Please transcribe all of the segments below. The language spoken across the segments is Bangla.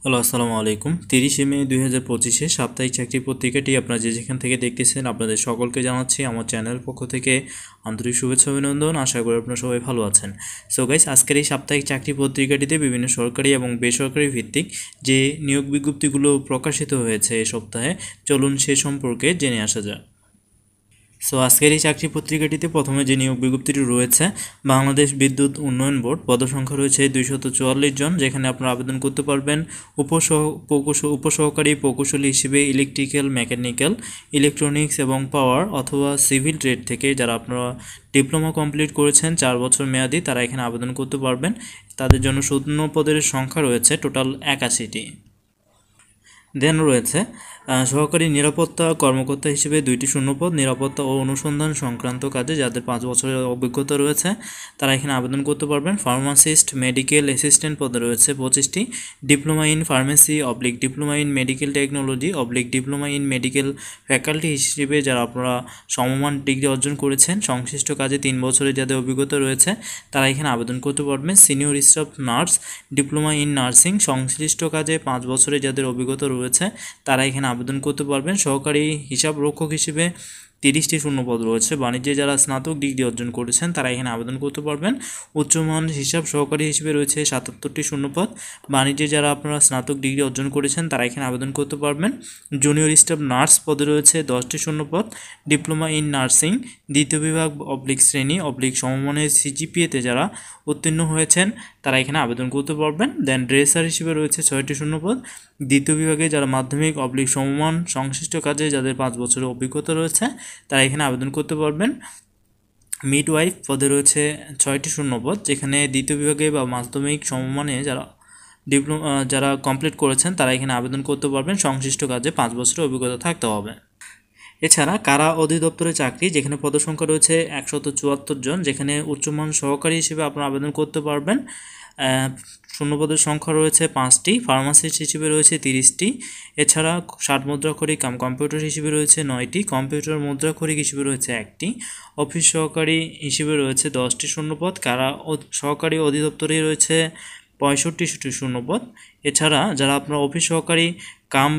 হ্যালো, আসসালামু আলাইকুম। 30 মে 2025-এ সাপ্তাহিক চাকরি পত্রিকাটি আপনারা যেখান থেকে দেখতেছেন আপনাদের সকলকে জানাচ্ছি আমার চ্যানেলের পক্ষ থেকে আন্তরিক শুভেচ্ছা অভিনন্দন। আশা করি আপনারা সবাই ভালো আছেন। সো গাইস, আজকের এই সাপ্তাহিক চাকরি পত্রিকাটিতে বিভিন্ন সরকারি এবং বেসরকারি ভিত্তিক যে নিয়োগ বিজ্ঞপ্তিগুলো প্রকাশিত হয়েছে এই সপ্তাহে, চলুন সে সম্পর্কে জেনে আসা যাক। সো আজকের এই চাকরি পত্রিকাটিতে প্রথমে যে নিয়োগ বিজ্ঞপ্তিটি রয়েছে, বাংলাদেশ বিদ্যুৎ উন্নয়ন বোর্ড, পদসংখ্যা রয়েছে 244 জন, যেখানে আপনারা আবেদন করতে পারবেন উপসহকারী প্রকৌশলী হিসেবে ইলেকট্রিক্যাল, মেকানিক্যাল, ইলেকট্রনিক্স এবং পাওয়ার অথবা সিভিল ট্রেড থেকে যারা আপনারা ডিপ্লোমা কমপ্লিট করেছেন 4 বছর মেয়াদি, তারা এখানে আবেদন করতে পারবেন। তাদের জন্য শূন্য পদের সংখ্যা রয়েছে টোটাল 81টি। দেন রয়েছে সহকারী নিরাপত্তা কর্মকর্তা হিসেবে 2টি শূন্যপদ, নিরাপত্তা ও অনুসন্ধান সংক্রান্ত কাজে যাদের 5 বছরের অভিজ্ঞতা রয়েছে তারা এখানে আবেদন করতে পারবেন। ফার্মাসিস্ট, মেডিকেল অ্যাসিস্ট্যান্ট পদে রয়েছে 25টি। Diploma in pharmacy diploma in medical technology diploma in medical faculty হিসেবে যারা আপনারা সমমান ডিগ্রি অর্জন করেছেন, সংশ্লিষ্ট কাজে 3 বছরের যাদের অভিজ্ঞতা রয়েছে তারা এখানে আবেদন করতে পারবেন। Senior staff nurse, diploma in nursing, সংশ্লিষ্ট কাজে 5 বছরের যাদের অভিজ্ঞতা রয়েছে তারা এখানে আবেদন করতে পারবেন। সহকারী হিসাব রক্ষক হিসেবে 30টি শূন্যপদ রয়েছে। বাণিজ্যে যারা স্নাতক ডিগ্রি অর্জন করেছেন তারা এখানে আবেদন করতে পারবেন। উচ্চমান হিসাব সহকারী হিসেবে রয়েছে 77টি শূন্যপদ। বাণিজ্যে যারা আপনারা স্নাতক ডিগ্রি অর্জন করেছেন তারা এখানে আবেদন করতে পারবেন। জুনিয়র স্টাফ নার্স পদে রয়েছে 10টি শূন্যপদ। ডিপ্লোমা ইন নার্সিং দ্বিতীয় বিভাগ শ্রেণী সমমানের সিজিপিএতে যারা উত্তীর্ণ হয়েছেন তারা এখানে আবেদন করতে পারবেন। দেন ড্রেসার হিসেবে রয়েছে 6টি শূন্যপদ। দ্বিতীয় বিভাগে যারা মাধ্যমিক সমমান সংশ্লিষ্ট কাজে যাদের 5 বছরের অভিজ্ঞতা রয়েছে তারা এখানে আবেদন করতে পারবেন। মিডওয়াইফ পদে রয়েছে 6টি শূন্যপদ, যেখানে দ্বিতীয় বিভাগে বা মাধ্যমিক সমমানে যারা কমপ্লিট করেছেন তারা এখানে আবেদন করতে পারবেন। সংশ্লিষ্ট কাজে 5 বছরের অভিজ্ঞতা থাকতে হবে। এছাড়া কারা অধিদপ্তরে চাকরি, যেখানে পদসংখ্যা রয়েছে 174 জন, যেখানে উচ্চমান সহকারী হিসেবে আপনারা আবেদন করতে পারবেন। শূন্যপদের সংখ্যা রয়েছে 5টি। ফার্মাসিস্ট হিসেবে রয়েছে 30টি। এছাড়া 60 মুদ্রাক্ষরিক কম্পিউটার হিসেবে রয়েছে 9টি। কম্পিউটার মুদ্রাক্ষরিক হিসেবে রয়েছে 1টি। অফিস সহকারী হিসেবে রয়েছে 10টি শূন্যপদ। কারা সহকারী অধিদপ্তরে রয়েছে 65টি শূন্যপদ। এছাড়া যারা আপনারা অফিস সহকারী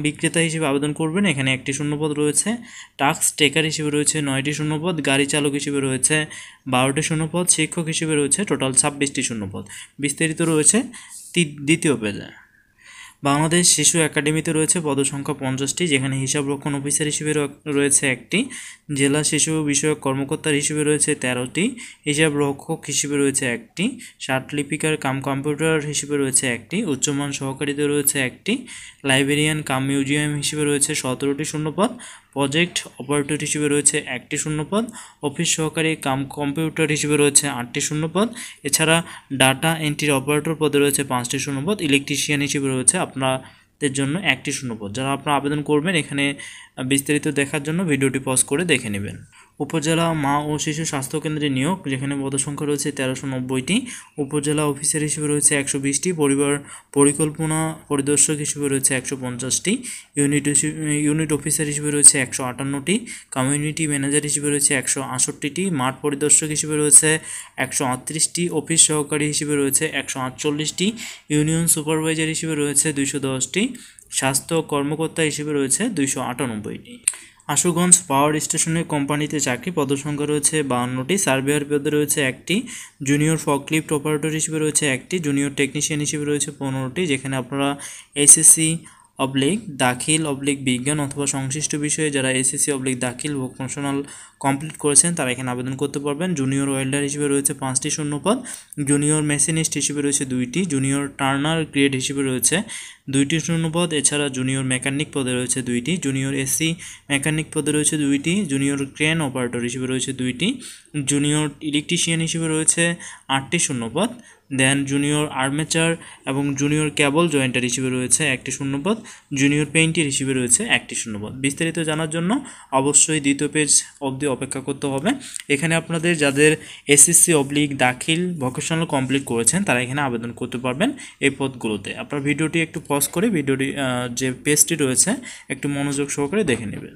বিক্রেতা হিসেবে আবেদন করবেন, এখানে 1টি শূন্যপদ রয়েছে। টাস্ক টেকার হিসেবে রয়েছে 9টি শূন্যপদ। গাড়ি চালক হিসেবে রয়েছে 12টি শূন্যপদ। শিক্ষক হিসেবে রয়েছে টোটাল 26টি শূন্যপদ। বিস্তারিত রয়েছে দ্বিতীয় পেজে। বাংলাদেশ শিশু একাডেমিতে রয়েছে পদসংখ্যা 50টি, যেখানে হিসাবরক্ষণ অফিসার হিসেবে রয়েছে 1টি। জেলা শিশু বিষয়ক কর্মকর্তার হিসেবে রয়েছে 13টি। হিসাব রক্ষক হিসেবে রয়েছে 1টি। লিপিকার কম্পিউটার হিসেবে রয়েছে 1টি। উচ্চমান সহকারীতে রয়েছে 1টি। লাইব্রেরিয়ান মিউজিয়াম হিসেবে রয়েছে 17টি শূন্যপদ। প্রজেক্ট অপারেটর হিসেবে রয়েছে 1টি শূন্যপদ। অফিস সহকারী কম্পিউটার হিসেবে রয়েছে 8টি শূন্যপদ। এছাড়া ডাটা এন্ট্রি অপারেটর পদে রয়েছে 5টি শূন্যপদ। ইলেকট্রিশিয়ান হিসেবে রয়েছে আপনাদের জন্য 1টি শূন্যপদ। যারা আপনারা আবেদন করবেন এখানে বিস্তারিত দেখার জন্য ভিডিওটি পজ করে দেখে নেবেন। উপজেলা মা ও শিশু স্বাস্থ্যকেন্দ্রে নিয়োগ, যেখানে পদসংখ্যা রয়েছে 1390টি। উপজেলা অফিসার হিসেবে রয়েছে 120টি। পরিবার পরিকল্পনা পরিদর্শক হিসেবে রয়েছে 150টি। ইউনিট অফিসার হিসেবে রয়েছে 158টি। কমিউনিটি ম্যানেজার হিসেবে রয়েছে 168টি। মাঠ পরিদর্শক হিসেবে রয়েছে 138টি। অফিস সহকারী হিসেবে রয়েছে 148টি। ইউনিয়ন সুপারভাইজার হিসেবে রয়েছে 210টি। স্বাস্থ্য কর্মকর্তা হিসেবে রয়েছে 298টি। আশুগঞ্জ পাওয়ার স্টেশনের কোম্পানিতে চাকরি, পদসংখ্যা রয়েছে 52টি। সার্ভেয়ার পদে রয়েছে 1টি। জুনিয়র ফকলিফট অপারেটর হিসেবে রয়েছে 1টি। জুনিয়র টেকনিশিয়ান হিসেবে রয়েছে 15টি, যেখানে আপনারা এসএসসি দাখিল বিজ্ঞান অথবা সংশ্লিষ্ট বিষয়ে যারা এসএসসি দাখিল ভোকেশনাল কমপ্লিট করেছেন তারা এখানে আবেদন করতে পারবেন। জুনিয়র ওয়েল্ডার হিসেবে রয়েছে 5টি শূন্যপদ। জুনিয়র মেশিনিস্ট হিসেবে রয়েছে 2টি। জুনিয়র টার্নার গ্রেড হিসেবে রয়েছে 2টি শূন্যপদ। এছাড়া জুনিয়র মেকানিক পদে রয়েছে 2টি। জুনিয়র এসি মেকানিক পদে রয়েছে 2টি। জুনিয়র ক্রেন অপারেটর হিসেবে রয়েছে 2টি। জুনিয়র ইলেকট্রিশিয়ান হিসেবে রয়েছে 8টি শূন্যপদ। দেন জুনিয়র আর্মেচার এবং জুনিয়র কেবল জয়েন্টার হিসেবে রয়েছে 1টি শূন্যপদ। জুনিয়র পেইন্টার হিসেবে রয়েছে 1টি শূন্যপদ। বিস্তারিত জানার জন্য অবশ্যই দ্বিতীয় পেজ অবধি অপেক্ষা করতে হবে। এখানে আপনাদের যাদের এসএসসি দাখিল ভোকেশনাল কমপ্লিট করেছেন তারা এখানে আবেদন করতে পারবেন এই পদগুলোতে। আপনার ভিডিওটি একটু পজ করে যে পেজটি রয়েছে একটু মনোযোগ সহকারে দেখে নেবেন।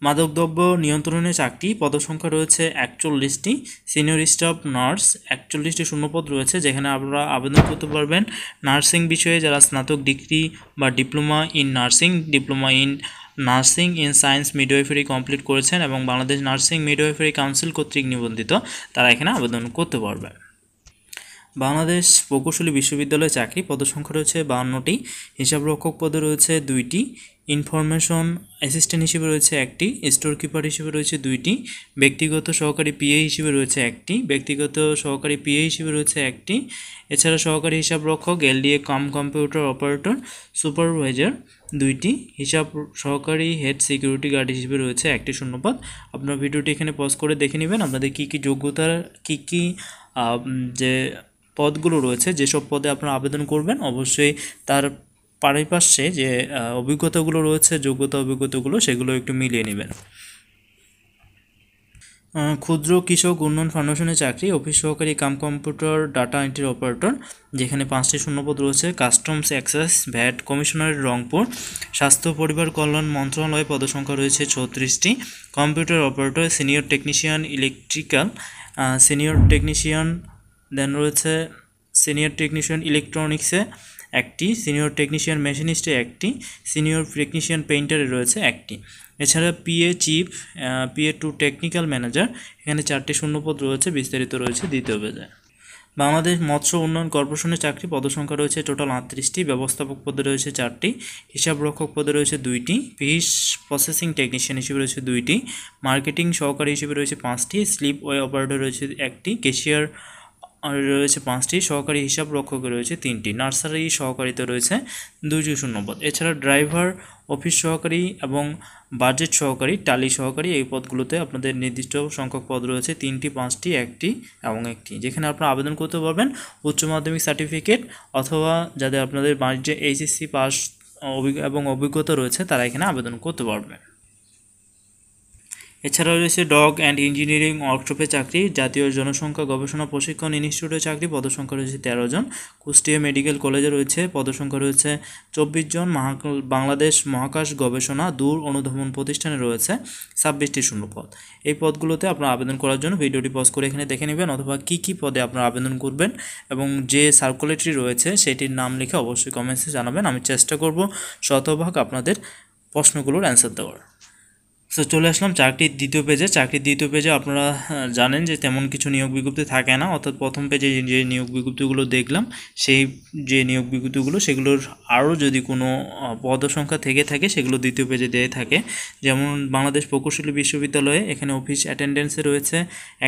মাদকদ্রব্য নিয়ন্ত্রণে চাকরি পদসংখ্যা রয়েছে 41টি। সিনিয়র স্টাফ নার্স 41টি শূন্যপদ রয়েছে, যেখানে আপনারা আবেদন করতে পারবেন নার্সিং বিষয়ে যারা স্নাতক ডিগ্রি বা diploma in nursing in science midwifery complete করেছেন এবং বাংলাদেশ নার্সিং মিডওয়াইফারি কাউন্সিল কর্তৃক নিবন্ধিত, তারা এখানে আবেদন করতে পারবে। বাংলাদেশ প্রকৌশলী বিশ্ববিদ্যালয়ে চাকরি পদসংখ্যা রয়েছে 52টি। হিসাবরক্ষক পদে রয়েছে 2টি। ইনফরমেশন অ্যাসিস্ট্যান্ট হিসেবে রয়েছে 1টি। স্টোর কিপার হিসেবে রয়েছে 2টি। ব্যক্তিগত সহকারী পিএ হিসেবে রয়েছে 1টি। ব্যক্তিগত সহকারী পিএ হিসেবে রয়েছে 1টি। এছাড়া সহকারী হিসাবরক্ষক এলডিএ কম্পিউটার অপারেটর সুপারভাইজার 2টি। হিসাব সহকারী হেড সিকিউরিটি গার্ড হিসেবে রয়েছে 1টি শূন্যপদ। আপনারা ভিডিওটি এখানে পজ করে দেখে নেবেন আপনাদের কী কী যোগ্যতার কী যে পদগুলো রয়েছে, যেসব পদে আপনারা আবেদন করবেন অবশ্যই তার পারিপার্শ্বে যে অভিজ্ঞতাগুলো রয়েছে, অভিজ্ঞতাগুলো সেগুলো একটু মিলিয়ে নেবেন। ক্ষুদ্র কৃষক উন্নয়ন ফাউন্ডেশনের চাকরি অফিস সহকারী কম্পিউটার ডাটা এন্ট্রি অপারেটর, যেখানে 5টি শূন্যপদ রয়েছে। Customs excise VAT commissionerate Rangpur. স্বাস্থ্য পরিবার কল্যাণ মন্ত্রণালয়ে পদসংখ্যা রয়েছে 36টি। Computer operator senior technician electrical then রয়েছে সিনিয়র টেকনিশিয়ান ইলেকট্রনিক্সে 1টি। সিনিয়র টেকনিশিয়ান মেশিনিস্টে 1টি। সিনিয়র টেকনিশিয়ান পেইন্টারে রয়েছে 1টি। এছাড়া PA chief PA two technical manager, এখানে 4টি শূন্যপদ রয়েছে, বিস্তারিত রয়েছে দ্বিতীয় পেজে। বাংলাদেশ মৎস্য উন্নয়ন কর্পোরেশনের চাকরি পদসংখ্যা রয়েছে টোটাল 38টি। ব্যবস্থাপক পদে রয়েছে 4টি। হিসাবরক্ষক পদে রয়েছে 2টি। ফিশ প্রসেসিং টেকনিশিয়ান হিসেবে রয়েছে 2টি। মার্কেটিং সহকারী হিসেবে রয়েছে 5টি। স্লিপ ওয়ে অপারেটর রয়েছে 1টি। ক্যাশিয়ার রয়েছে 5টি। সহকারী হিসাব রক্ষকে রয়েছে 3টি। নার্সারি সহকারীতে রয়েছে 2টি শূন্যপদ। এছাড়া ড্রাইভার, অফিস সহকারী এবং বাজেট সহকারী, টালি সহকারী এই পদগুলোতে আপনাদের নির্দিষ্ট সংখ্যক পদ রয়েছে 3টি, 5টি, 1টি এবং 1টি, যেখানে আপনারা আবেদন করতে পারবেন উচ্চ মাধ্যমিক সার্টিফিকেট অথবা যাদের আপনাদের বাণিজ্যে এইচএসসি পাস এবং অভিজ্ঞতা রয়েছে তারা এখানে আবেদন করতে পারবেন। এছাড়াও রয়েছে ডগ অ্যান্ড ইঞ্জিনিয়ারিং ওয়ার্কশপে চাকরি। জাতীয় জনসংখ্যা গবেষণা প্রশিক্ষণ ইনস্টিটিউটে চাকরি পদসংখ্যা রয়েছে 13 জন। কুষ্টিয়া মেডিকেল কলেজে রয়েছে পদসংখ্যা রয়েছে 24 জন। বাংলাদেশ মহাকাশ গবেষণা দূর অনুধাবন প্রতিষ্ঠানে রয়েছে 26টি শূন্যপদ। এই পদগুলোতে আপনারা আবেদন করার জন্য ভিডিওটি পজ করে এখানে দেখে নেবেন অথবা কী পদে আপনারা আবেদন করবেন এবং যে সার্কুলেটরি রয়েছে সেটির নাম লিখে অবশ্যই কমেন্টসে জানাবেন। আমি চেষ্টা করব শতভাগ আপনাদের প্রশ্নগুলোর অ্যান্সার দেওয়ার। সো চলে আসলাম চাকরির দ্বিতীয় পেজে। আপনারা জানেন যে তেমন কিছু নিয়োগ বিজ্ঞপ্তি থাকে না, অর্থাৎ প্রথম পেজে যে নিয়োগ বিজ্ঞপ্তিগুলো দেখলাম সেই যে নিয়োগ বিজ্ঞপ্তিগুলো সেগুলোর আরও যদি কোনো পদসংখ্যা থেকে থাকে সেগুলো দ্বিতীয় পেজে দিয়ে থাকে। যেমন বাংলাদেশ প্রকৌশলী বিশ্ববিদ্যালয়ে এখানে অফিস অ্যাটেন্ডেন্সে রয়েছে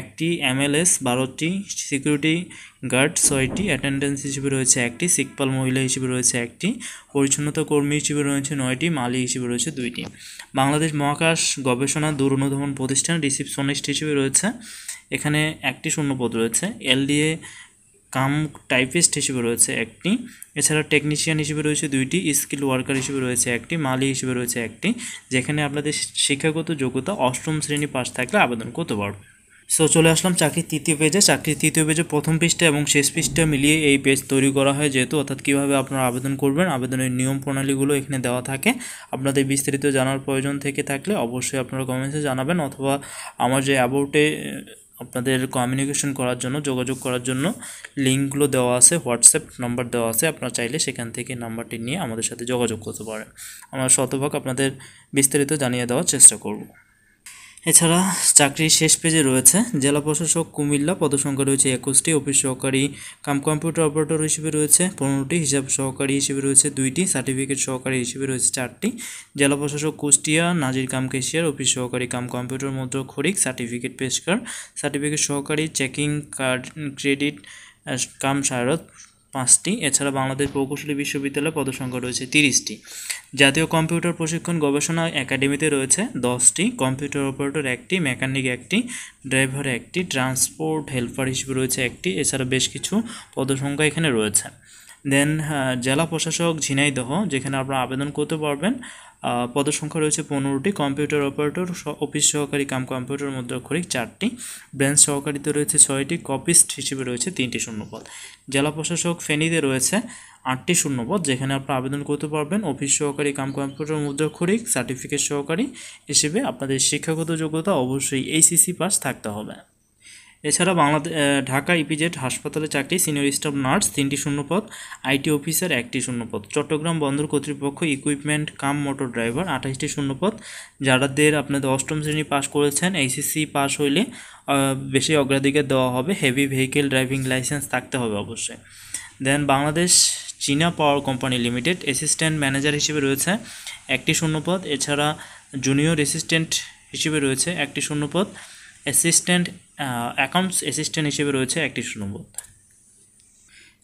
1টি। MLS 12টি। সিকিউরিটি গার্ড 6টি। অ্যাটেন্ডেন্স হিসেবে রয়েছে 1টি। শিকপাল মহিলা হিসেবে রয়েছে 1টি। পরিচ্ছন্নতা কর্মী হিসেবে রয়েছে 9টি। মালি হিসেবে রয়েছে 2টি। বাংলাদেশ মহাকাশ গবেষণা দূর অনুধাবন প্রতিষ্ঠান রিসিপশনিস্ট হিসেবে রয়েছে এখানে 1টি শূন্যপদ রয়েছে। LDA কাম টাইপিস্ট হিসেবে রয়েছে 1টি। এছাড়া টেকনিশিয়ান হিসেবে রয়েছে 2টি। স্কিল ওয়ার্কার হিসেবে রয়েছে 1টি। মালি হিসেবে রয়েছে 1টি, যেখানে আপনাদের শিক্ষাগত যোগ্যতা 8ম শ্রেণী পাস থাকলে আবেদন করতে পারবে। সো চলে আসলাম চাকরির তৃতীয় পেজে। প্রথম পৃষ্ঠা এবং শেষ পৃষ্ঠা মিলিয়ে এই পেজ তৈরি করা হয় যেহেতু, অর্থাৎ কীভাবে আপনারা আবেদন করবেন, আবেদনের নিয়ম প্রণালীগুলো এখানে দেওয়া থাকে। আপনাদের বিস্তারিত জানার প্রয়োজন থেকে থাকলে অবশ্যই আপনারা কমেন্টসে জানাবেন অথবা আমার যে অ্যাবাউটে আপনাদের কমিউনিকেশন করার জন্য, যোগাযোগ করার জন্য লিঙ্কগুলো দেওয়া আছে, হোয়াটসঅ্যাপ নাম্বার দেওয়া আছে, আপনারা চাইলে সেখান থেকে নাম্বারটি নিয়ে আমাদের সাথে যোগাযোগ করতে পারেন। আমরা শতভাগ আপনাদের বিস্তারিত জানিয়ে দেওয়ার চেষ্টা করব। এছাড়া চাকরির শেষ পেজে রয়েছে জেলা প্রশাসক কুমিল্লা, পদসংখ্যা রয়েছে 21টি। অফিস সহকারী কম্পিউটার অপারেটর হিসেবে রয়েছে 15টি। হিসাব সহকারী হিসেবে রয়েছে 2টি। সার্টিফিকেট সহকারী হিসেবে রয়েছে 4টি। জেলা প্রশাসক কুষ্টিয়া নাজির ক্যাশিয়ার। অফিস সহকারী কম্পিউটার মুদ্রা খরিক সার্টিফিকেট পেশকার। সার্টিফিকেট সহকারী চেকিং কার্ড ক্রেডিট সায়রত 5টি। এছাড়া বাংলাদেশ প্রকৌশলী বিশ্ববিদ্যালয়ে পদসংখ্যা রয়েছে 30টি। জাতীয় কম্পিউটার প্রশিক্ষণ গবেষণা একাডেমিতে রয়েছে 10টি। কম্পিউটার অপারেটর 1টি। মেকানিক 1টি। ড্রাইভার 1টি। ট্রান্সপোর্ট হেল্পার হিসেবে রয়েছে 1টি। এছাড়া বেশ কিছু পদসংখ্যা এখানে রয়েছে। দেন জেলা প্রশাসক ঝিনাইদহ, যেখানে আপনারা আবেদন করতে পারবেন। পদসংখ্যা রয়েছে 15টি। কম্পিউটার অপারেটর অফিস সহকারী কম্পিউটার মুদ্রাক্ষরিক 4টি। ব্রাঞ্চ সহকারীতে রয়েছে 6টি। কপিস্ট হিসেবে রয়েছে 3টি শূন্যপদ। জেলা প্রশাসক ফেনীতে রয়েছে 8টি শূন্যপদ, যেখানে আপনারা আবেদন করতে পারবেন অফিস সহকারী কাম কম্পিউটার মুদ্রাক্ষরিক সার্টিফিকেট সহকারী হিসেবে। আপনাদের শিক্ষাগত যোগ্যতা অবশ্যই এইচএসসি পাস থাকতে হবে। এছাড়া ঢাকা ইপিজেড হাসপাতালে চাকরি সিনিয়র স্টাফ নার্স 3টি শূন্যপদ, আইটি অফিসার 1টি শূন্যপদ, চট্টগ্রাম বন্দর কর্তৃপক্ষ ইকুইপমেন্ট কাম মোটর ড্রাইভার 28টি শূন্যপদ। যাদের আপনাদের অষ্টম শ্রেণী পাস করেছেন, এইচএসসি পাস হইলে বেশি অগ্রাধিকার দেওয়া হবে। হেভি ভেহিকেল ড্রাইভিং লাইসেন্স থাকতে হবে অবশ্যই। দেন বাংলাদেশ চীনা পাওয়ার কোম্পানি লিমিটেড অ্যাসিস্ট্যান্ট ম্যানেজার হিসেবে রয়েছে 1টি শূন্যপদ। এছাড়া জুনিয়র অ্যাসিস্ট্যান্ট হিসেবে রয়েছে 1টি শূন্যপদ। অ্যাসিস্ট্যান্ট অ্যাকাউন্টস অ্যাসিস্ট্যান্ট হিসেবে রয়েছে 1টি শূন্যপদ।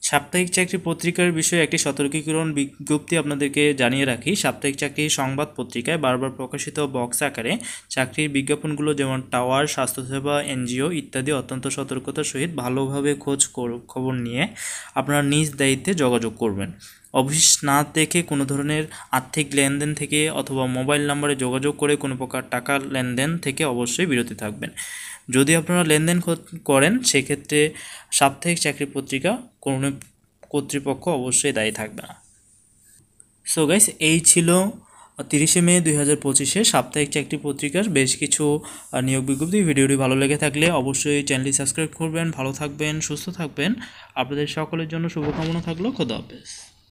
সাপ্তাহিক চাকরি পত্রিকার বিষয়ে একটি সতর্কীকরণ বিজ্ঞপ্তি আপনাদেরকে জানিয়ে রাখি। সাপ্তাহিক চাকরি সংবাদ পত্রিকায় বারবার প্রকাশিত বক্স আকারে চাকরির বিজ্ঞাপনগুলো যেমন টাওয়ার, স্বাস্থ্যসেবা, এনজিও ইত্যাদি অত্যন্ত সতর্কতার সহিত ভালোভাবে খবর নিয়ে আপনারা নিজ দায়িত্বে যোগাযোগ করবেন। অফিস না দেখে কোনো ধরনের আর্থিক লেনদেন থেকে অথবা মোবাইল নম্বরে যোগাযোগ করে কোনো প্রকার টাকা লেনদেন থেকে অবশ্যই বিরতি থাকবেন। যদি আপনারা লেনদেন করেন সেক্ষেত্রে সাপ্তাহিক চাকরি পত্রিকা কোনো কর্তৃপক্ষ অবশ্যই দায়ী থাকবে না। সো গাইস, এই ছিল 30শে মে 2025-এ সাপ্তাহিক চাকরি পত্রিকার বেশ কিছু নিয়োগ বিজ্ঞপ্তি। ভিডিওটি ভালো লেগে থাকলে অবশ্যই চ্যানেলটি সাবস্ক্রাইব করবেন। ভালো থাকবেন, সুস্থ থাকবেন। আপনাদের সকলের জন্য শুভকামনা থাকলো। খোদা হাফেজ।